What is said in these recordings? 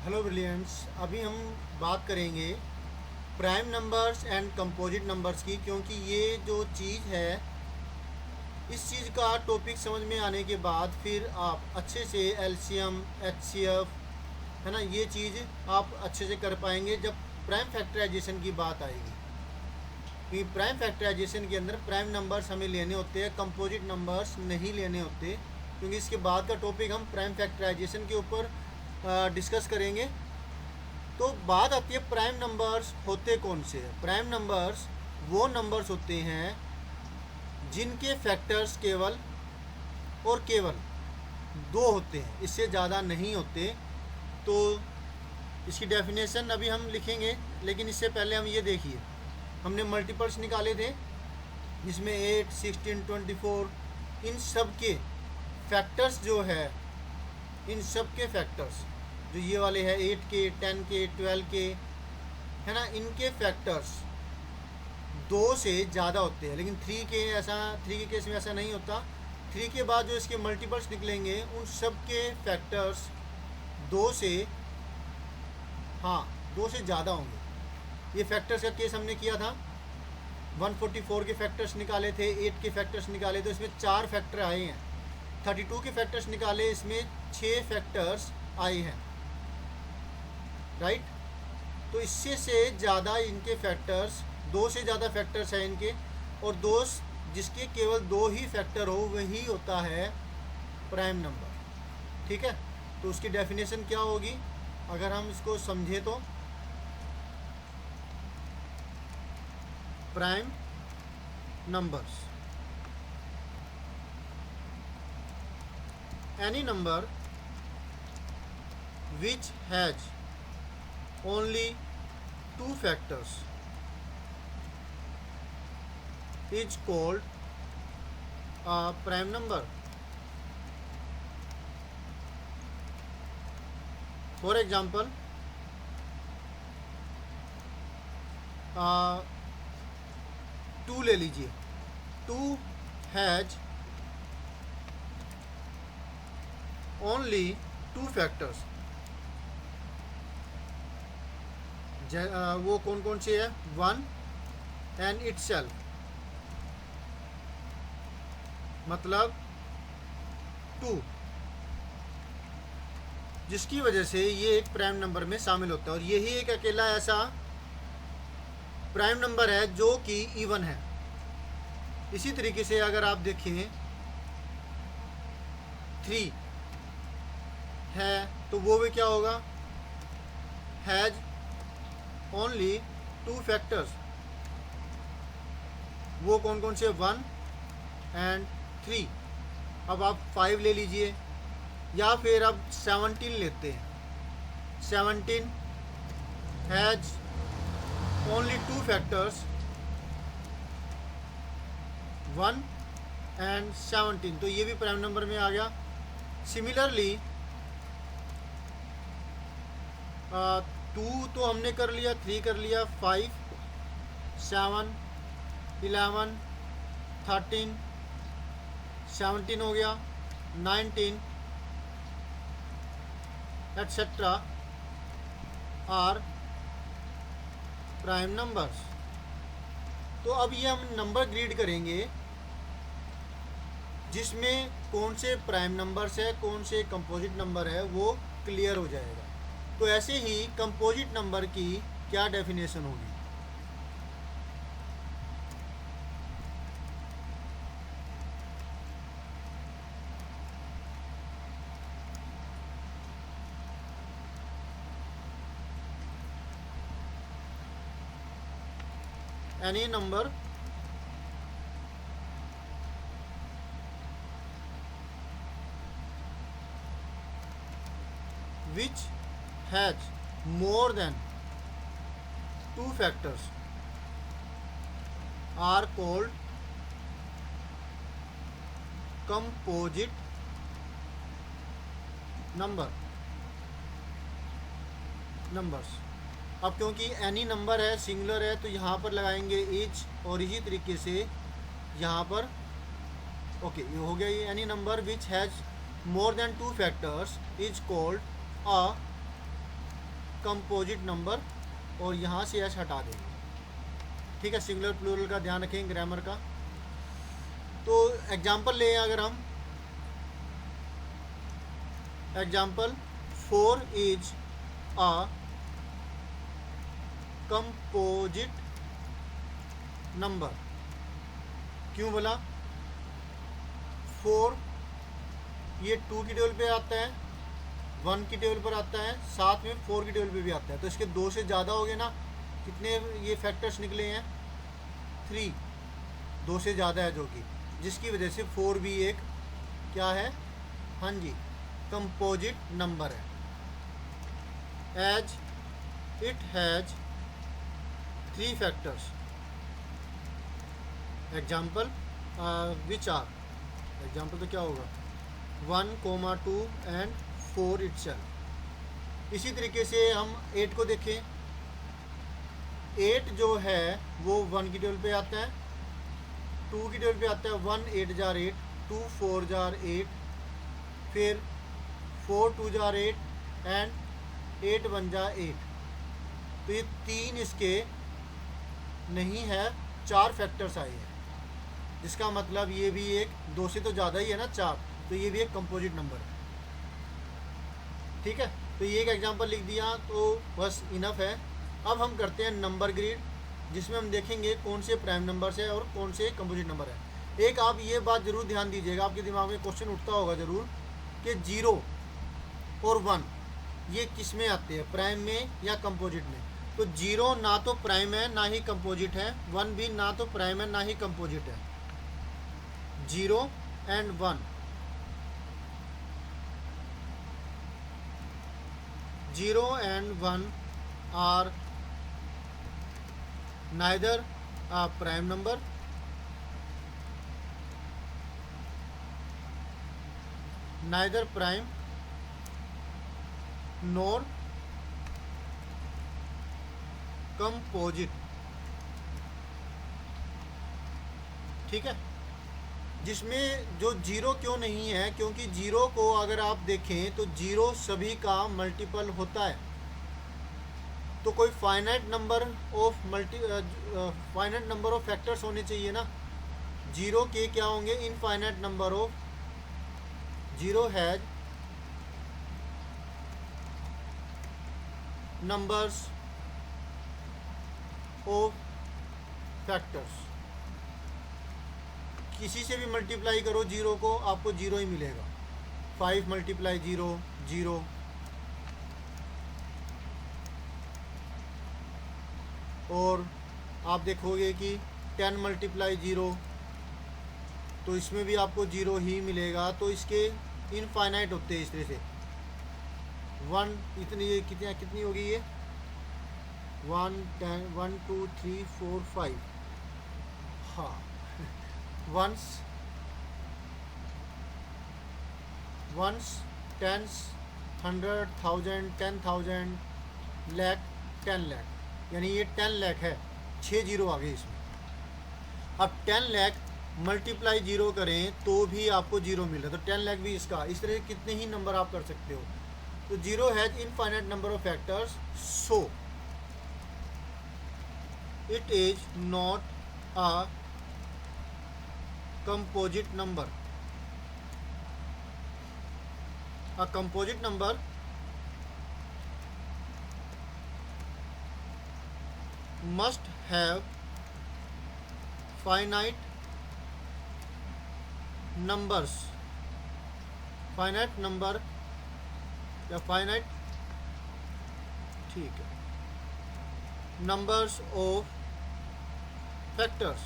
Hello brilliants. अभी हम बात करेंगे prime numbers and composite numbers की, क्योंकि ये जो चीज़ है, इस चीज़ का टॉपिक समझ में आने के बाद फिर आप अच्छे से एलसीएम, एचसीएफ, है ना, ये चीज़ आप अच्छे से कर पाएंगे जब प्राइम फैक्टराइजेशन की बात आएगी। कि प्राइम फैक्टराइजेशन के अंदर प्राइम नंबर्स हमें लेने होते हैं, कंपोजिट नंबर्स नहीं लेने होते, क्योंकि इसके बाद का टॉपिक हम प्राइम फैक्टराइजेशन के ऊपर डिस्कस करेंगे। तो बात आती है प्राइम नंबर्स होते कौन से हैं। प्राइम नंबर्स वो नंबर्स होते हैं जिनके फैक्टर्स केवल और केवल दो होते हैं, इससे ज़्यादा नहीं होते। तो इसकी डेफिनेशन अभी हम लिखेंगे, लेकिन इससे पहले हम ये देखिए, हमने मल्टीपल्स निकाले थे जिसमें 8, 16, 24, इन सब के फैक्टर्स जो है, इन सब के फैक्टर्स जो ये वाले हैं 8 के, 10 के, 12 के, है ना, इनके फैक्टर्स दो से ज़्यादा होते हैं। लेकिन थ्री के केस में ऐसा नहीं होता। थ्री के बाद जो इसके मल्टीपल्स निकलेंगे उन सब के फैक्टर्स दो से, हाँ, दो से ज़्यादा होंगे। ये फैक्टर्स का केस हमने किया था, 144 के फैक्टर्स निकाले थे, 8 के फैक्टर्स निकाले तो इसमें 4 फैक्टर आए हैं। 32 के फैक्टर्स निकाले, इसमें 6 फैक्टर्स आए हैं, राइट। तो इससे से ज़्यादा इनके फैक्टर्स, दो से ज़्यादा फैक्टर्स हैं इनके, और दो जिसके केवल दो ही फैक्टर हो वही होता है प्राइम नंबर। ठीक है, तो उसकी डेफिनेशन क्या होगी अगर हम इसको समझें तो, prime numbers, any number which has only two factors is called a prime number. For example, two ले लीजिए, two has only two factors. वो कौन कौन से है? 1 एंड इटसेल्फ, मतलब 2, जिसकी वजह से ये एक प्राइम नंबर में शामिल होता है। और यही एक अकेला ऐसा प्राइम नंबर है जो कि इवन है। इसी तरीके से अगर आप देखें 3 है तो वो भी क्या होगा? Has only two factors. वो कौन कौन से? 1 एंड 3। अब आप 5 ले लीजिए, या फिर अब 17 लेते हैं। 17 has only two factors, 1 and 17, तो ये भी प्राइम नंबर में आ गया। सिमिलरली 2 तो हमने कर लिया, 3 कर लिया, 5, 7, 11, 13, 17 हो गया, 19 एटसेट्रा आर प्राइम नंबर्स। तो अब ये हम नंबर ग्रीड करेंगे जिसमें कौन से प्राइम नंबर्स है, कौन से कंपोजिट नंबर है, वो क्लियर हो जाएगा। तो ऐसे ही कंपोजिट नंबर की क्या डेफिनेशन होगी? Any number which has more than two factors are called composite numbers। अब क्योंकि एनी नंबर है, सिंगुलर है, तो यहाँ पर लगाएंगे इच, और इसी तरीके से यहाँ पर ओके, ये हो गया। ये any number which has more than two factors is called a composite number, और यहाँ से एच हटा देंगे। ठीक है, सिंगुलर प्लूरल का ध्यान रखें ग्रामर का। तो एग्जाम्पल लें अगर हम, example 4 is a composite number. क्यों बोला? 4 ये 2 की टेबल पे आता है, 1 की टेबल पर आता है, साथ में 4 की टेबल पे भी आता है, तो इसके 2 से ज़्यादा हो गए ना। कितने ये फैक्टर्स निकले हैं? 3, 2 से ज़्यादा है, जो कि जिसकी वजह से 4 भी एक क्या है? हाँ जी, कंपोजिट नंबर है। As it has 3 factors. Example which are, example तो क्या होगा? 1, 2 एंड 4 इटसेल्फ। इसी तरीके से हम 8 को देखें। 8 जो है वो 1 की टेबल पे आता है, 2 की टेबल पे आता है। 1 8 जार 8, 2 4 जार 8, फिर 4 2 जार 8 एंड 8 1 जार 8। तो ये 3 इसके नहीं है, 4 फैक्टर्स आए हैं, जिसका मतलब ये भी एक 2 से तो ज़्यादा ही है ना, 4, तो ये भी एक कंपोजिट नंबर है। ठीक है, तो ये एक एग्जांपल लिख दिया तो बस इनफ है। अब हम करते हैं नंबर ग्रिड, जिसमें हम देखेंगे कौन से प्राइम नंबर्स है और कौन से कंपोजिट नंबर है। एक आप ये बात ज़रूर ध्यान दीजिएगा, आपके दिमाग में क्वेश्चन उठता होगा ज़रूर कि 0 और 1 ये किस में आते हैं, प्राइम में या कंपोजिट में? तो 0 ना तो प्राइम है ना ही कंपोजिट है, 1 भी ना तो प्राइम है ना ही कंपोजिट है। 0 and 1, 0 and 1 are neither a prime number nor composite। ठीक है, जिसमें जो 0 क्यों नहीं है? क्योंकि 0 को अगर आप देखें तो 0 सभी का मल्टीपल होता है। तो कोई फाइनाइट नंबर ऑफ फैक्टर्स होने चाहिए ना। 0 के क्या होंगे? Infinite number of, 0 has numbers of factors. किसी से भी मल्टीप्लाई करो 0 को, आपको 0 ही मिलेगा। 5 मल्टीप्लाई 0 0, और आप देखोगे कि 10 मल्टीप्लाई 0, तो इसमें भी आपको 0 ही मिलेगा। तो इसके इनफाइनाइट होते हैं इस तरह से। 1 इतनी कितनी होगी ये? 1 10 1 2 3 4 5, हाँ, वंस, टेंस, 100, 1000, 10,000, लाख, 10 लाख, यानी ये 10 लाख है। 6 जीरो आ गए इसमें। अब 10 लाख मल्टीप्लाई 0 करें तो भी आपको 0 मिल रहा है, तो 10 लाख भी इसका। इस तरह कितने ही नंबर आप कर सकते हो। तो 0 has infinite number of factors, so it is not a composite number। A composite number must have finite numbers, finite number या finite, ठीक है, numbers of factors।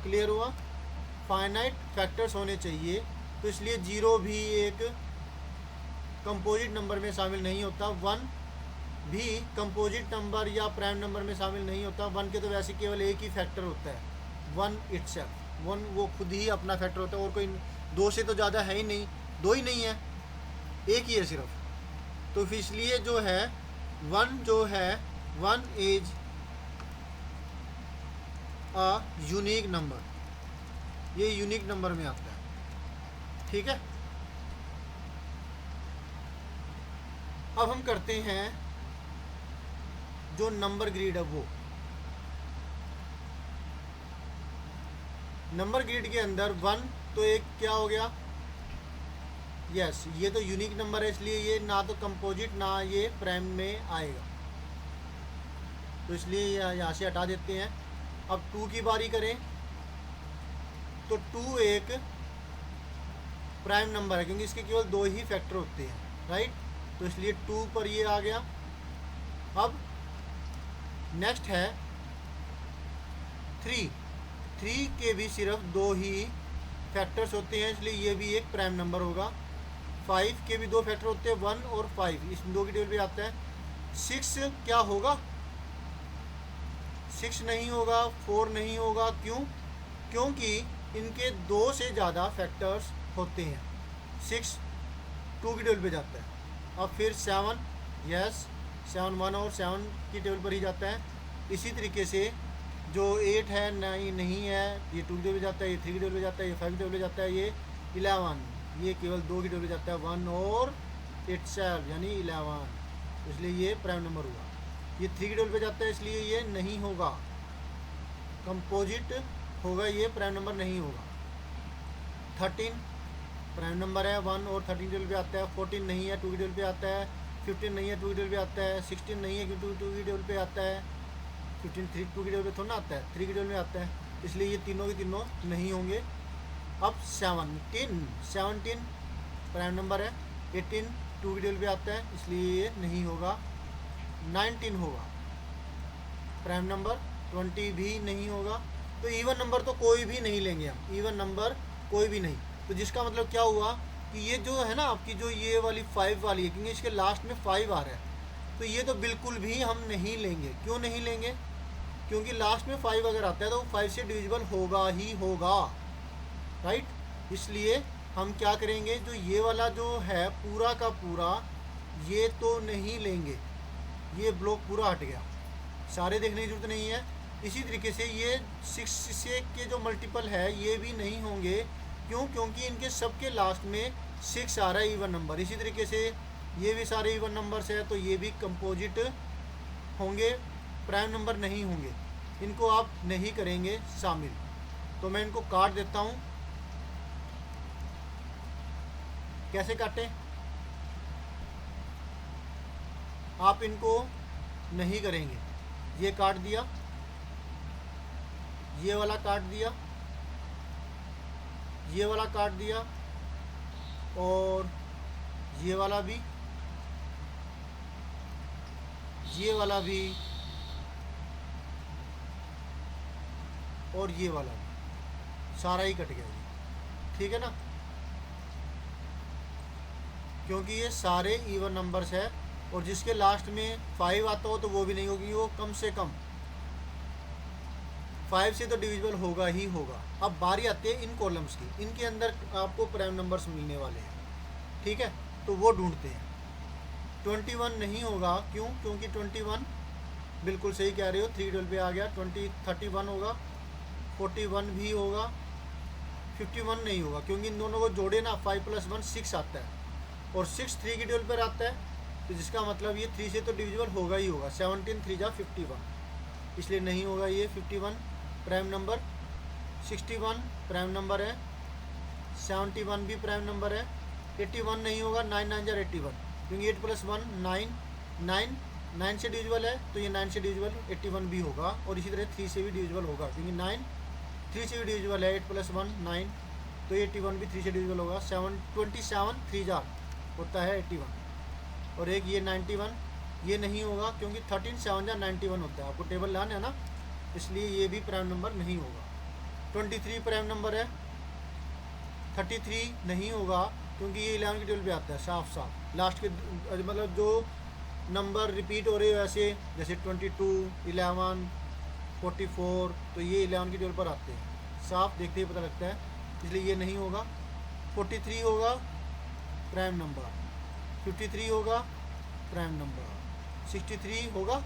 क्लियर हुआ? फाइनाइट फैक्टर्स होने चाहिए, तो इसलिए 0 भी एक कंपोजिट नंबर में शामिल नहीं होता। 1 भी कंपोजिट नंबर या प्राइम नंबर में शामिल नहीं होता। 1 के तो वैसे केवल एक ही फैक्टर होता है, 1 इटसेल्फ। 1 वो खुद ही अपना फैक्टर होता है, और कोई 2 से तो ज़्यादा है ही नहीं, 2 ही नहीं है, एक ही है सिर्फ। तो फिर इसलिए जो है 1 जो है 1 इज अ यूनिक नंबर, ये यूनिक नंबर में आता है। ठीक है, अब हम करते हैं जो नंबर ग्रिड है वो। नंबर ग्रिड के अंदर 1 तो एक क्या हो गया, यस ये तो यूनिक नंबर है, इसलिए ये ना तो कंपोजिट ना ये प्राइम में आएगा, तो इसलिए यहाँ से हटा देते हैं। अब 2 की बारी करें तो 2 एक प्राइम नंबर है क्योंकि इसके केवल 2 ही फैक्टर होते हैं, राइट, तो इसलिए 2 पर ये आ गया। अब नेक्स्ट है 3 के भी सिर्फ 2 ही फैक्टर्स होते हैं, इसलिए ये भी एक प्राइम नंबर होगा। 5 के भी 2 फैक्टर होते हैं, 1 और 5, इस 2 की टेबल पे आता है। 6 क्या होगा, 6 नहीं होगा, 4 नहीं होगा, क्योंकि इनके 2 से ज़्यादा फैक्टर्स होते हैं। 6 2 की टेबल पे जाता है। अब फिर 7, यस 7 1 और 7 की टेबल पर ही जाता है। इसी तरीके से जो 8 है नहीं है, ये 2 की टेबल पे जाता है, ये 3 की टेबल पे जाता है, ये 5 की टेबल पे जाता है, ये 11 ये केवल 2 की टेबल पे जाता है, 1 और 8 12 यानी 11, इसलिए ये प्राइम नंबर हुआ। ये 3 की टेबल पे जाता है, इसलिए ये नहीं होगा, कंपोजिट होगा, ये प्राइम नंबर नहीं होगा। 13 प्राइम नंबर है, 1 और 13 टेबल पे आता है। 14 नहीं है, 2 की टेबल पे आता है। 15 नहीं है, 2 की टेबल पे आता है। 16 नहीं है क्योंकि 2 की टेबल पे आता है। 15 2 की टेबल पे थोड़ा ना आता है, 3 की टेबल में आता है, इसलिए ये तीनों के तीनों नहीं होंगे। अब 17 प्राइम नंबर है। 18 2 की टेबल पे आता है, इसलिए ये नहीं होगा। 19 होगा प्राइम नंबर। 20 भी नहीं होगा। तो इवन नंबर तो कोई भी नहीं लेंगे हम, इवन नंबर कोई भी नहीं। तो जिसका मतलब क्या हुआ कि ये जो है ना आपकी जो ये वाली 5 वाली है, क्योंकि इसके लास्ट में 5 आ रहा है, तो ये तो बिल्कुल भी हम नहीं लेंगे। क्यों नहीं लेंगे, क्योंकि लास्ट में 5 अगर आता है तो 5 से डिविजिबल होगा ही होगा, राइट। इसलिए हम क्या करेंगे, जो ये वाला जो है पूरा का पूरा ये तो नहीं लेंगे, ये ब्लॉक पूरा हट गया, सारे देखने की जरूरत नहीं है। इसी तरीके से ये 6 से के जो मल्टीपल है ये भी नहीं होंगे, क्योंकि इनके सबके लास्ट में 6 आ रहा है इवन नंबर। इसी तरीके से ये भी सारे इवन नंबर्स है, तो ये भी कंपोजिट होंगे, प्राइम नंबर नहीं होंगे, इनको आप नहीं करेंगे शामिल। तो मैं इनको काट देता हूँ। कैसे काटें, आप इनको नहीं करेंगे, ये काट दिया, ये वाला काट दिया, ये वाला काट दिया, और ये वाला भी, ये वाला भी, और ये वाला भी, सारा ही कट गया ये, ठीक है ना, क्योंकि ये सारे इवन नंबर्स है। और जिसके लास्ट में 5 आता हो तो वो भी नहीं होगी, वो कम से कम 5 से तो डिविजिबल होगा ही होगा। अब बारी आती है इन कॉलम्स की, इनके अंदर आपको प्राइम नंबर्स मिलने वाले हैं, ठीक है, तो वो ढूंढते हैं। 21 नहीं होगा, क्योंकि 21 बिल्कुल सही कह रहे हो, 3 टेबल पे आ गया। 31 होगा, 41 भी होगा, 51 नहीं होगा, क्योंकि इन दोनों को जोड़े ना 5 + 1 6 आता है, और 6 3 की टेबल पर आता है, तो जिसका मतलब ये 3 से तो डिविजिबल होगा ही होगा। 17 3 जा 51, इसलिए नहीं होगा ये 51 प्राइम नंबर। 61 प्राइम नंबर है, 71 भी प्राइम नंबर है। 81 नहीं होगा, 9 9 जा 81, क्योंकि 8 + 1 9 9 से डिविजिबल है, तो ये 9 से डिविजिबल 81 भी होगा। और इसी तरह 3 से भी डिविजिबल होगा, क्योंकि 9 3 से भी डिविजिबल है, 8 + 1 9, तो 81 भी 3 से डिविजिबल होगा। 27 3 जा होता है 81, और एक ये 91 ये नहीं होगा, क्योंकि 13 7 जा 91 होता है, आपको टेबल लाना है ना, इसलिए ये भी प्राइम नंबर नहीं होगा। 23 प्राइम नंबर है। 33 नहीं होगा, क्योंकि ये 11 की टेबल पे आता है साफ साफ, लास्ट के मतलब जो नंबर रिपीट हो रहे हैं वैसे, जैसे 22 11 44, तो ये 11 की टेबल पर आते हैं, साफ देखते ही पता लगता है, इसलिए ये नहीं होगा। 43 होगा प्राइम नंबर, 53 होगा प्राइम नंबर, 63 होगा,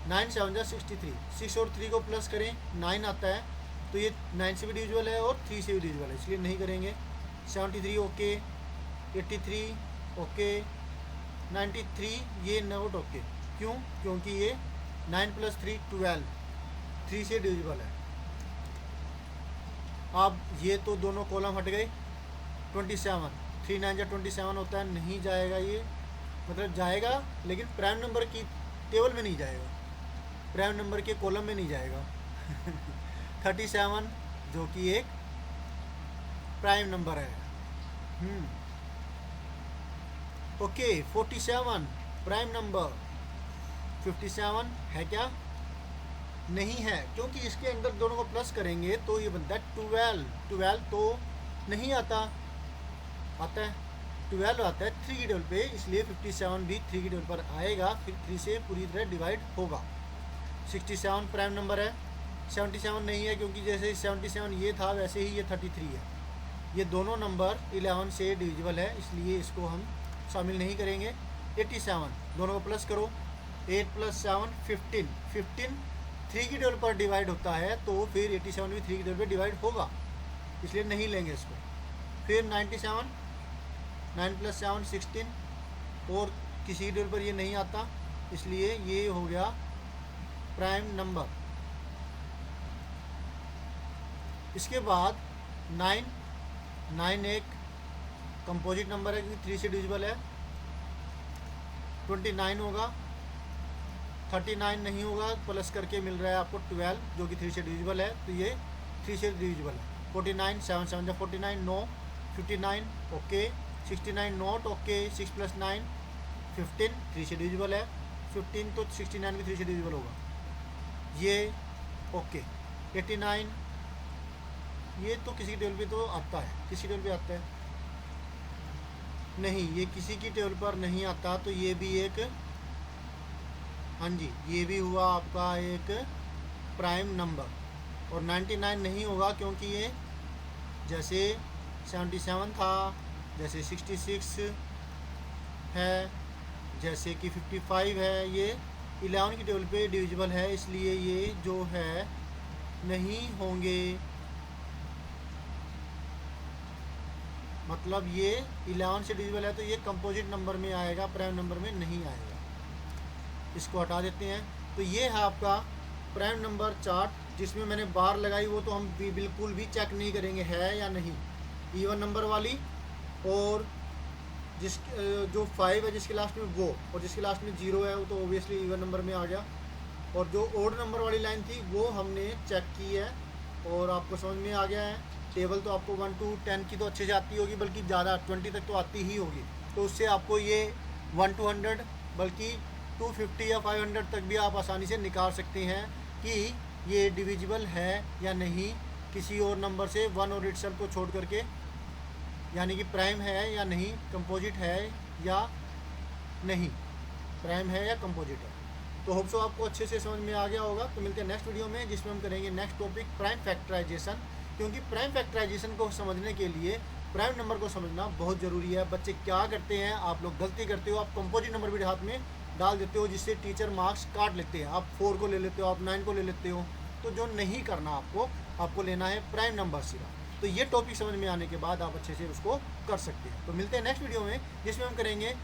9 7 जा 63, 6 और 3 को प्लस करें 9 आता है, तो ये 9 से भी डिविजिबल है और 3 से भी डिविजिबल है, इसलिए नहीं करेंगे। 73 ओके, 83 ओके, 93 ये नोट ओके। क्यों? क्योंकि ये 9 + 3 12, 3 से डिविजिबल है। अब ये तो दोनों कॉलम हट गए। 27, 3 9 जा 27 होता है, नहीं जाएगा ये, मतलब जाएगा लेकिन प्राइम नंबर की टेबल में नहीं जाएगा, प्राइम नंबर के कॉलम में नहीं जाएगा। 37 जो कि एक प्राइम नंबर है। Okay 47 prime number. 57 है क्या? नहीं है, क्योंकि इसके अंदर दोनों को प्लस करेंगे तो ये बनता है 12। 12 तो नहीं आता, आता है 12 आता है 3 की टेबल पे, इसलिए 57 भी 3 की टेबल पर आएगा, फिर 3 से पूरी तरह डिवाइड होगा। 67 प्राइम नंबर है। 77 नहीं है, क्योंकि जैसे 77 ये था वैसे ही ये 33 है। ये दोनों नंबर 11 से डिविजिबल है, इसलिए इसको हम शामिल नहीं करेंगे। 87 दोनों को प्लस करो, 8 + 7 15, 15 3 की टेबल पर डिवाइड होता है, तो फिर 87 भी 3 की टेबल पर डिवाइड होगा, इसलिए नहीं लेंगे इसको। फिर 97, 9 + 7 16, और किसी की टेबल पर ये नहीं आता, इसलिए ये हो गया प्राइम नंबर। इसके बाद 9 एक कंपोजिट नंबर है, क्योंकि 3 से डिविजिबल है। 29 होगा, 39 नहीं होगा, प्लस करके मिल रहा है आपको 12 जो कि 3 से डिविजिबल है, तो ये 3 से डिविजिबल है। 49 7 7 जा 49 नो। 59 ओके। 69 not okay. 6 + 9 15, 3 से डिविजिबल है। 15 तो 69 भी 3 से डिविजिबल होगा, ये ओके। 89 ये तो किसी की टेबल पे तो आता है, किसी टेबल पे आता है नहीं, ये किसी की टेबल पर नहीं आता, तो ये भी एक, हाँ जी ये भी हुआ आपका एक प्राइम नंबर। और 99 नहीं होगा, क्योंकि ये जैसे 77 था, जैसे 66 है, जैसे कि 55 है, ये 11 की टेबल पे डिविजिबल है, इसलिए ये जो है नहीं होंगे। मतलब ये 11 से डिविजिबल है, तो ये कंपोजिट नंबर में आएगा, प्राइम नंबर में नहीं आएगा। इसको हटा देते हैं। तो ये है आपका प्राइम नंबर चार्ट, जिसमें मैंने बार लगाई, वो तो हम बिल्कुल भी चेक नहीं करेंगे है या नहीं। इवन नंबर वाली, और जिस जो 5 है जिसके लास्ट में वो, और जिसके लास्ट में 0 है वो तो ओबियसली इवन नंबर में आ गया। और जो ओड नंबर वाली लाइन थी वो हमने चेक की है, और आपको समझ में आ गया है। टेबल तो आपको 1 to 10 की तो अच्छे से आती होगी, बल्कि ज़्यादा 20 तक तो आती ही होगी, तो उससे आपको ये 1 to 100 बल्कि 250 या 500 तक भी आप आसानी से निकाल सकते हैं कि ये डिविजिबल है या नहीं किसी और नंबर से, 1 और इटसेल्फ को छोड़ करके, यानी कि प्राइम है या नहीं, कंपोजिट है या नहीं, प्राइम है या कंपोजिट है। तो होप सो आपको अच्छे से समझ में आ गया होगा। तो मिलते हैं नेक्स्ट वीडियो में, जिसमें हम करेंगे नेक्स्ट टॉपिक प्राइम फैक्टराइजेशन, क्योंकि प्राइम फैक्टराइजेशन को समझने के लिए प्राइम नंबर को समझना बहुत ज़रूरी है। बच्चे क्या करते हैं, आप लोग गलती करते हो, आप कंपोजिट नंबर भी हाथ में डाल देते हो, जिससे टीचर मार्क्स काट लेते हैं। आप 4 को ले लेते हो, आप 9 को ले लेते हो, तो जो नहीं करना आपको लेना है प्राइम नंबर सिर्फ। तो ये टॉपिक समझ में आने के बाद आप अच्छे से उसको कर सकते हैं। तो मिलते हैं नेक्स्ट वीडियो में, जिसमें हम करेंगे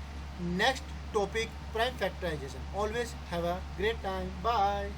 next topic prime factorisation. Always have a great time, bye.